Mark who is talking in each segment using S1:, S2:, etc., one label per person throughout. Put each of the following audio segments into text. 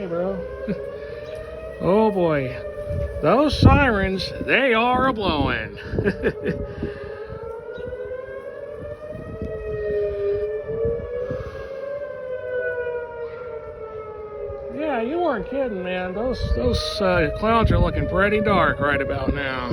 S1: Hey, bro. Oh boy, those sirens, they are a-blowing. Yeah, you weren't kidding, man. Those clouds are looking pretty dark right about now.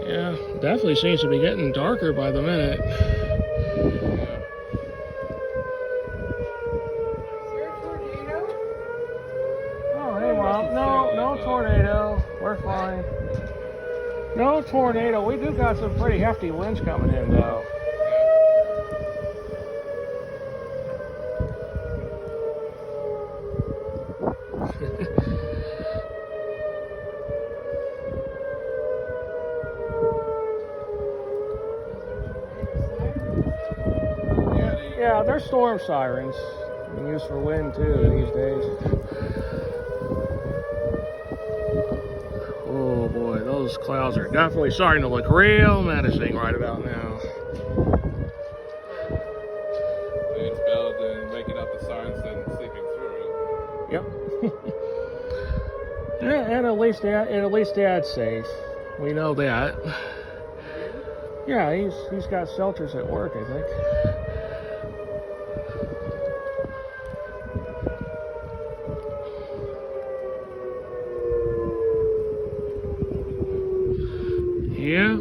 S1: Yeah, definitely seems to be getting darker by the minute. Oh, hey, Mom. No tornado. We're fine. No tornado. We do got some pretty hefty winds coming in, though. Yeah, they're storm sirens. They're used for wind, too, these days. Oh, boy, those clouds are definitely starting to look real menacing right about now.
S2: It's better than waking up the sirens than sleeping through it.
S1: Yep. Yeah, and at least Dad's safe. We know that. Yeah, he's got shelters at work, I think. Yeah,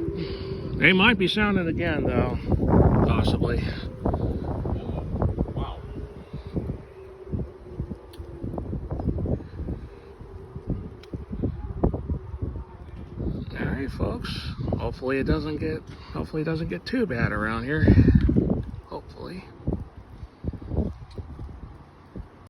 S1: they might be sounding again, though. Possibly.
S2: Wow.
S1: All right, folks. Hopefully it doesn't get too bad around here.